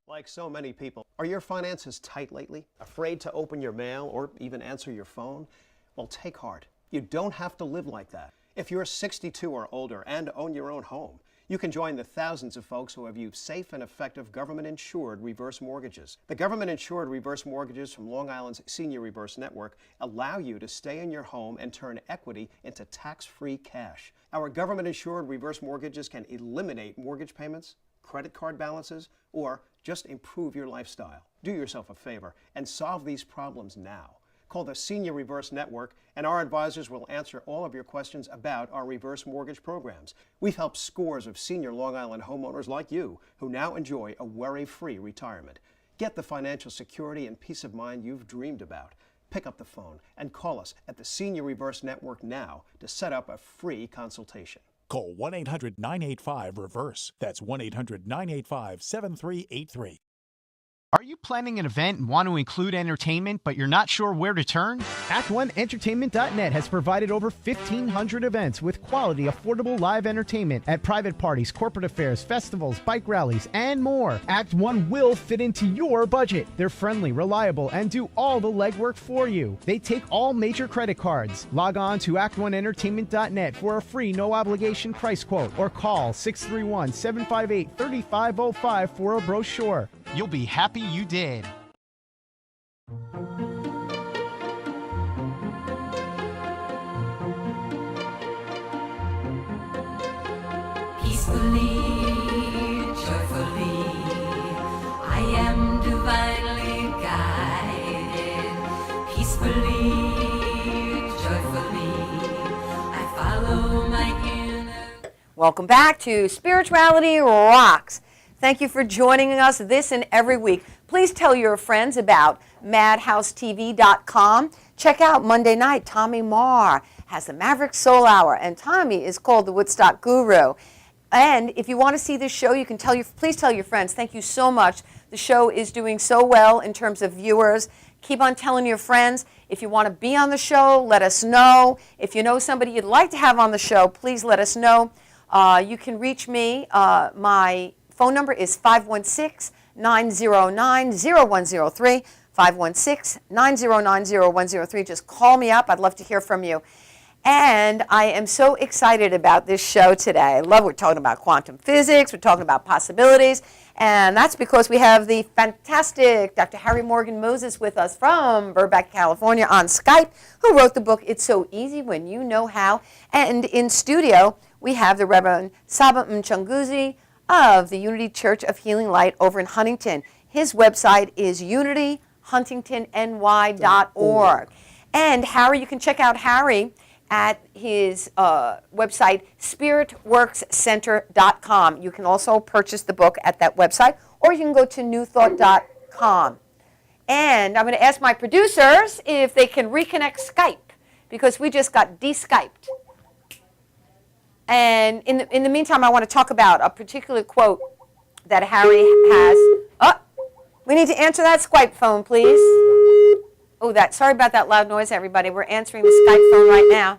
Like so many people, are your finances tight lately? Afraid to open your mail or even answer your phone? Well, take heart. You don't have to live like that. If you're 62 or older and own your own home, you can join the thousands of folks who have used safe and effective government-insured reverse mortgages. The government-insured reverse mortgages from Long Island's Senior Reverse Network allow you to stay in your home and turn equity into tax-free cash. Our government-insured reverse mortgages can eliminate mortgage payments, credit card balances, or just improve your lifestyle. Do yourself a favor and solve these problems now. Call the Senior Reverse Network, and our advisors will answer all of your questions about our reverse mortgage programs. We've helped scores of senior Long Island homeowners like you who now enjoy a worry-free retirement. Get the financial security and peace of mind you've dreamed about. Pick up the phone and call us at the Senior Reverse Network now to set up a free consultation. Call 1-800-985-REVERSE. That's 1-800-985-7383. Are you planning an event and want to include entertainment, but you're not sure where to turn? Act1Entertainment.net has provided over 1,500 events with quality, affordable live entertainment at private parties, corporate affairs, festivals, bike rallies, and more. Act 1 will fit into your budget. They're friendly, reliable, and do all the legwork for you. They take all major credit cards. Log on to Act1Entertainment.net for a free, no-obligation price quote, or call 631-758-3505 for a brochure. You'll be happy you did. Peacefully, joyfully, I am divinely guided. Peacefully, joyfully, I follow my inner. Welcome back to Spirituality Rocks. Thank you for joining us this and every week. Please tell your friends about MadhouseTV.com. Check out Monday night. Tommy Marr has the Maverick Soul Hour, and Tommy is called the Woodstock Guru. And if you want to see this show, you can please tell your friends. Thank you so much. The show is doing so well in terms of viewers. Keep on telling your friends. If you want to be on the show, let us know. If you know somebody you'd like to have on the show, please let us know. You can reach me. My phone number is 516-909-0103. 516-909-0103. Just call me up. I'd love to hear from you. And I am so excited about this show today. I love we're talking about quantum physics. We're talking about possibilities. And that's because we have the fantastic Dr. Harry Morgan Moses with us from Burbank, California on Skype, who wrote the book, It's So Easy When You Know How. And in studio, we have the Reverend Saba Mchunguzi of the Unity Church of Healing Light over in Huntington. His website is unityhuntingtonny.org. And Harry, you can check out Harry at his website, spiritworkscenter.com. You can also purchase the book at that website, or you can go to newthought.com. And I'm going to ask my producers if they can reconnect Skype, because we just got de-Skyped. And in the meantime, I want to talk about a particular quote that Harry has. Oh, we need to answer that Skype phone, please. Oh, sorry about that loud noise, everybody. We're answering the Skype phone right now.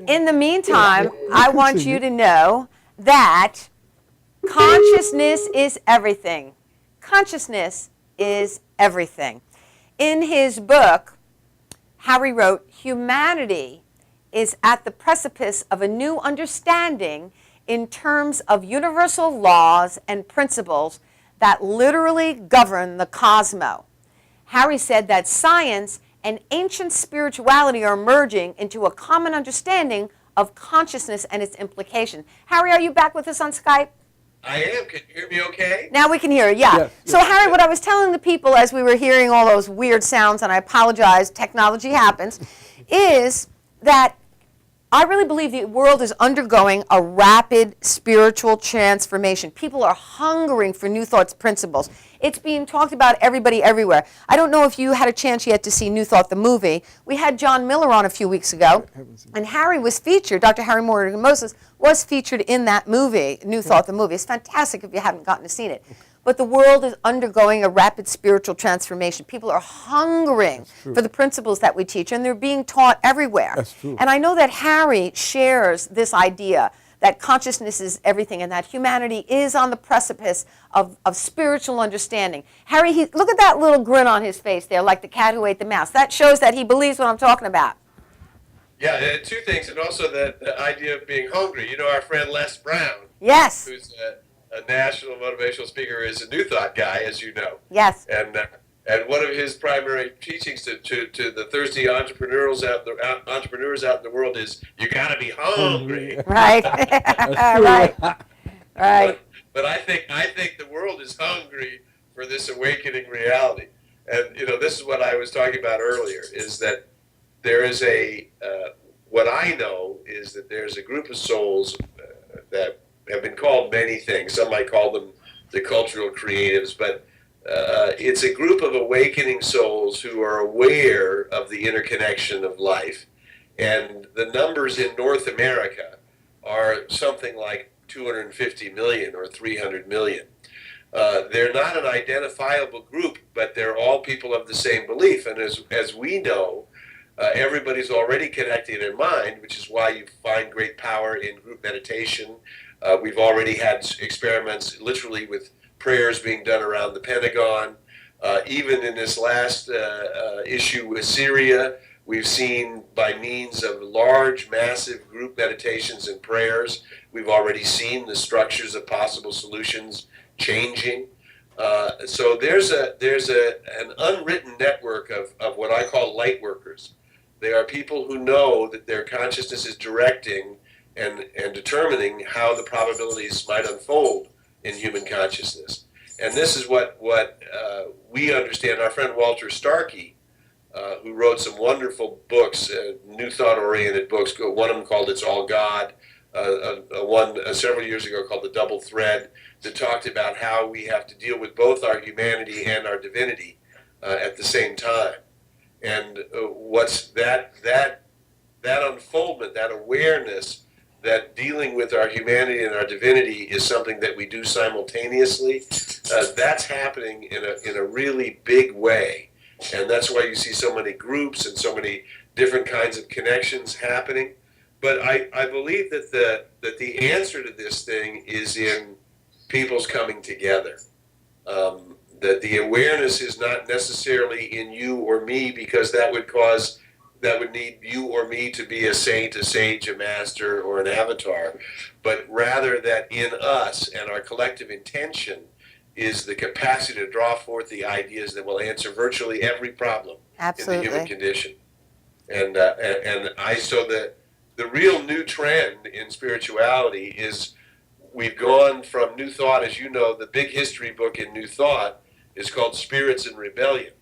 In the meantime, I want you to know that consciousness is everything. Consciousness is everything. In his book, Harry wrote, humanity is at the precipice of a new understanding in terms of universal laws and principles that literally govern the cosmos. Harry said that science and ancient spirituality are merging into a common understanding of consciousness and its implication. Harry, are you back with us on Skype? I am. Can you hear me okay? Now we can hear you, yeah. Yes, So Harry, what I was telling the people as we were hearing all those weird sounds, and I apologize, technology happens, is that I really believe the world is undergoing a rapid spiritual transformation. People are hungering for New Thought's principles. It's being talked about everybody everywhere. I don't know if you had a chance yet to see New Thought the movie. We had John Miller on a few weeks ago, and Harry was featured, Dr. Harry Morgan Moses was featured in that movie, New Thought the movie. It's fantastic if you haven't gotten to see it. But the world is undergoing a rapid spiritual transformation. People are hungering for the principles that we teach, and they're being taught everywhere. That's true. And I know that Harry shares this idea that consciousness is everything and that humanity is on the precipice of spiritual understanding. Harry, look at that little grin on his face there, like the cat who ate the mouse. That shows that he believes what I'm talking about. Yeah, two things, and also the idea of being hungry. You know, our friend Les Brown, Yes. who's a national motivational speaker, is a New Thought guy, as you know. Yes. And one of his primary teachings to the thirsty entrepreneurs out in the world is you got to be hungry. Right. Right. Right. But I think the world is hungry for this awakening reality. And you know, this is what I was talking about earlier, is that there is what I know is that there's a group of souls that have been called many things. Some might call them the cultural creatives, but it's a group of awakening souls who are aware of the interconnection of life. And the numbers in North America are something like 250 million or 300 million. They're not an identifiable group, but they're all people of the same belief. And as we know, everybody's already connecting their mind, which is why you find great power in group meditation. We've already had experiments literally with prayers being done around the Pentagon. Even in this last issue with Syria, we've seen by means of large, massive group meditations and prayers, we've already seen the structures of possible solutions changing. So there's an unwritten network of what I call light workers. They are people who know that their consciousness is directing and determining how the probabilities might unfold in human consciousness. And this is what we understand. Our friend Walter Starkey, who wrote some wonderful books, New Thought-oriented books, one of them called It's All God, one several years ago called The Double Thread, that talked about how we have to deal with both our humanity and our divinity at the same time. And what's that unfoldment, that awareness that dealing with our humanity and our divinity is something that we do simultaneously, that's happening in a really big way. And that's why you see so many groups and so many different kinds of connections happening. But I believe that the answer to this thing is in people's coming together. That the awareness is not necessarily in you or me, because that would need you or me to be a saint, a sage, a master, or an avatar, but rather that in us and our collective intention is the capacity to draw forth the ideas that will answer virtually every problem in the human condition. And so the real new trend in spirituality is we've gone from New Thought, as you know, the big history book in New Thought is called Spirits in Rebellion.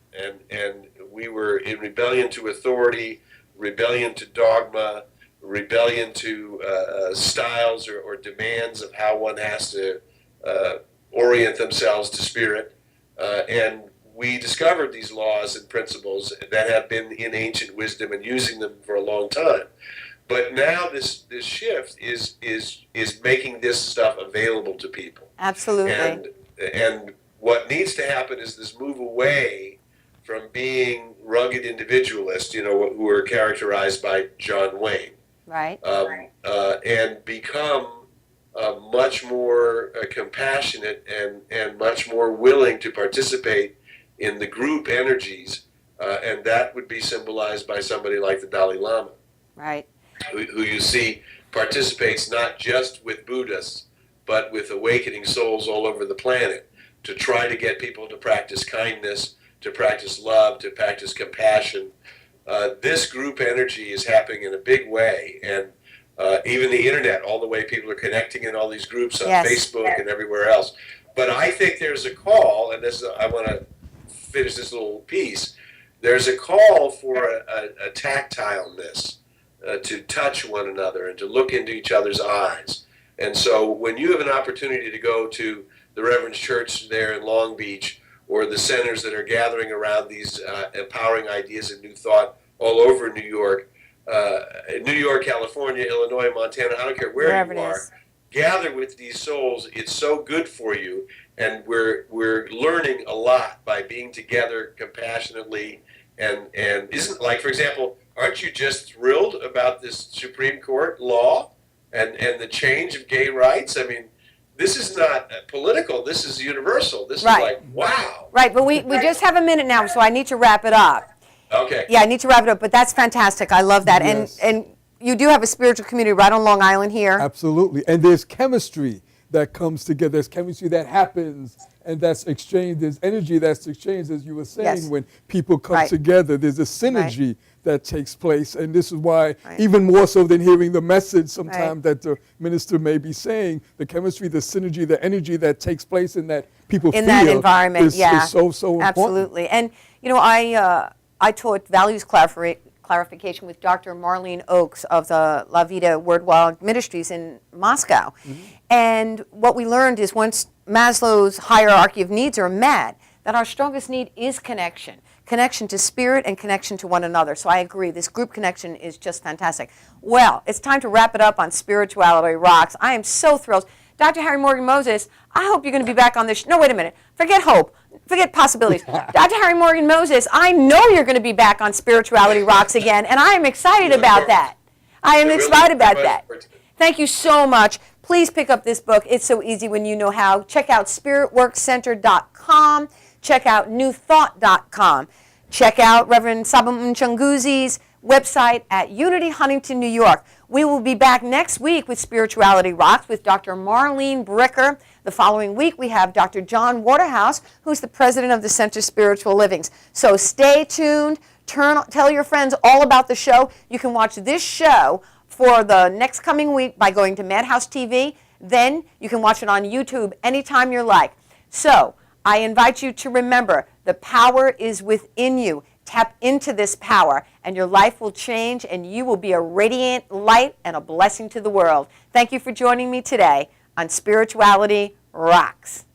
And we were in rebellion to authority, rebellion to dogma, rebellion to styles or demands of how one has to orient themselves to spirit. And we discovered these laws and principles that have been in ancient wisdom and using them for a long time. But now this shift is making this stuff available to people. Absolutely. And what needs to happen is this move away from being rugged individualists, who are characterized by John Wayne, right? And become much more compassionate and much more willing to participate in the group energies, and that would be symbolized by somebody like the Dalai Lama, right? Who you see participates not just with Buddhists, but with awakening souls all over the planet, to try to get people to practice kindness, to practice love, to practice compassion. This group energy is happening in a big way, and even the internet, all the way people are connecting in all these groups on Facebook and everywhere else. But I think there's a call, and I want to finish this little piece. There's a call for a tactileness, to touch one another and to look into each other's eyes. And so when you have an opportunity to go to the Reverend's Church there in Long Beach, or the centers that are gathering around these empowering ideas and New Thought all over New York, California, Illinois, Montana, I don't care where you are, gather with these souls. It's so good for you, and we're learning a lot by being together compassionately. And isn't, like, for example, aren't you just thrilled about this Supreme Court law and the change of gay rights? I mean, this is not political. This is universal. This is like, wow. Right, but we just have a minute now, so I need to wrap it up. Okay. Yeah, I need to wrap it up, but that's fantastic. I love that. Yes. And you do have a spiritual community right on Long Island here. Absolutely. And there's chemistry that comes together. There's chemistry that happens and that's exchanged. There's energy that's exchanged, as you were saying, when people come together. There's a synergy that takes place. And this is why, even more so than hearing the message sometimes that the minister may be saying, the chemistry, the synergy, the energy that takes place in that people feel in that environment, is so important. Absolutely. And, I taught values clarification with Dr. Marlene Oakes of the La Vida Wordwell Ministries in Moscow. Mm-hmm. And what we learned is once Maslow's hierarchy of needs are met, that our strongest need is connection. Connection to spirit and connection to one another. So I agree, this group connection is just fantastic. Well, it's time to wrap it up on Spirituality Rocks. I am so thrilled. Dr. Harry Morgan Moses, I hope you're going to be back on this. No, wait a minute. Forget hope. Forget possibilities. Dr. Harry Morgan Moses, I know you're going to be back on Spirituality Rocks again, and I am excited about that. I am excited about that. Thank you so much. Please pick up this book. It's so easy when you know how. Check out spiritworkcenter.com. Check out newthought.com. Check out Reverend Sabum Chunguzi's website at Unity Huntington, New York. We will be back next week with Spirituality Rocks with Dr. Marlene Bricker. The following week we have Dr. John Waterhouse, who's the president of the Center Spiritual Livings. So stay tuned. Tell your friends all about the show. You can watch this show for the next coming week by going to Madhouse TV. Then you can watch it on YouTube anytime you like. So I invite you to remember the power is within you. Tap into this power and your life will change and you will be a radiant light and a blessing to the world. Thank you for joining me today on Spirituality Rocks.